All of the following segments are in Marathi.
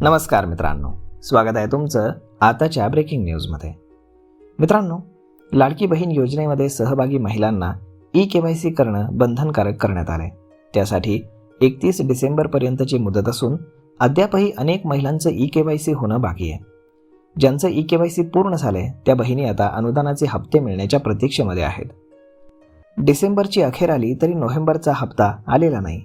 नमस्कार मित्रांनो, स्वागत आहे तुमचं आताच्या ब्रेकिंग न्यूजमध्ये. मित्रांनो, लाडकी बहीण योजनेमध्ये सहभागी महिलांना ई-KYC करणं बंधनकारक करण्यात आले. त्यासाठी 31 डिसेंबरपर्यंतची मुदत असून अद्यापही अनेक महिलांचं ई-KYC होणं बाकी आहे. ज्यांचं ई-KYC पूर्ण झाले त्या बहिणी आता अनुदानाचे हप्ते मिळण्याच्या प्रतीक्षेमध्ये आहेत. डिसेंबरची अखेर आली तरी नोव्हेंबरचा हप्ता आलेला नाही,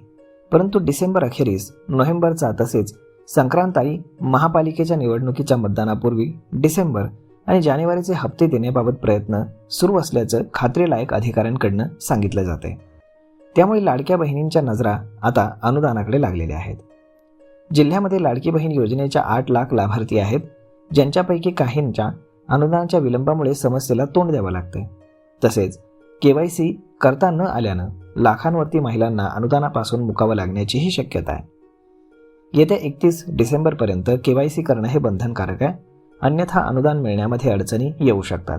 परंतु डिसेंबर अखेरीस नोव्हेंबरचा तसेच संक्रांताळी महापालिकेच्या निवडणुकीच्या मतदानापूर्वी डिसेंबर आणि जानेवारीचे हप्ते देण्याबाबत प्रयत्न सुरू असल्याचं खात्रीलायक अधिकाऱ्यांकडून सांगितलं जाते. त्यामुळे लाडक्या बहिणींच्या नजरा आता अनुदानाकडे लागलेल्या आहेत. जिल्ह्यामध्ये लाडकी बहीण योजनेच्या 8 लाख लाभार्थी आहेत, ज्यांच्यापैकी काहींच्या अनुदानाच्या विलंबामुळे समस्येला तोंड द्यावं लागते. तसेच KYC करता न आल्यानं लाखांवरती महिलांना अनुदानापासून मुकावं लागण्याचीही शक्यता आहे. येत्या 31 डिसेंबरपर्यंत KYC करणं हे बंधनकारक आहे, अन्यथा अनुदान मिळण्यामध्ये अडचणी येऊ शकतात.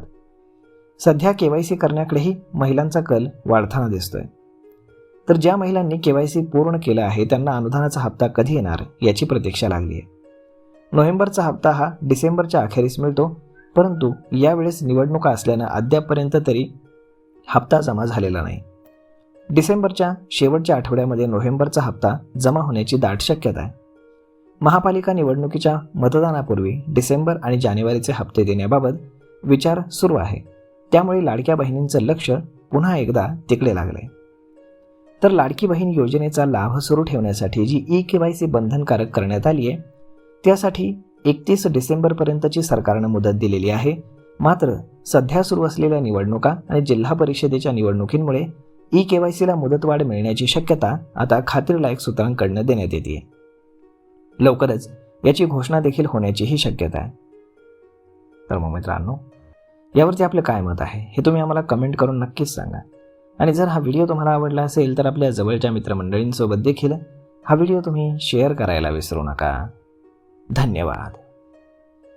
सध्या KYC करण्याकडेही महिलांचा कल वाढताना दिसतोय. तर ज्या महिलांनी KYC पूर्ण केलं आहे त्यांना अनुदानाचा हप्ता कधी येणार याची प्रतीक्षा लागली आहे. नोव्हेंबरचा हप्ता हा डिसेंबरच्या अखेरीस मिळतो, परंतु यावेळेस निवडणुका असल्यानं अद्यापपर्यंत तरी हप्ता जमा झालेला नाही. डिसेंबरच्या शेवटच्या आठवड्यामध्ये नोव्हेंबरचा हप्ता जमा होण्याची दाट शक्यता आहे. महापालिका निवडणुकीच्या मतदानापूर्वी डिसेंबर आणि जानेवारीचे हप्ते देण्याबाबत विचार सुरू आहे. त्यामुळे लाडक्या बहिणींचं लक्ष पुन्हा एकदा तिकडे लागलंय. तर लाडकी बहीण योजनेचा लाभ सुरू ठेवण्यासाठी जी ई-KYC बंधनकारक करण्यात आली आहे त्यासाठी 31 डिसेंबरपर्यंतची सरकारनं मुदत दिलेली आहे. मात्र सध्या सुरू असलेल्या निवडणुका आणि जिल्हा परिषदेच्या निवडणुकींमुळे ई-KYCला मुदतवाढ मिळण्याची शक्यता आता खात्रीलायक सूत्रांकडून देण्यात येते. लवकरच याची घोषणा देखील होण्याचीही शक्यता आहे. तर मग मित्रांनो, यावरती आपलं काय मत आहे हे तुम्ही आम्हाला कमेंट करून नक्कीच सांगा. आणि जर हा व्हिडिओ तुम्हाला आवडला असेल तर आपल्या जवळच्या मित्रमंडळींसोबत देखील हा व्हिडिओ तुम्ही शेअर करायला विसरू नका. धन्यवाद.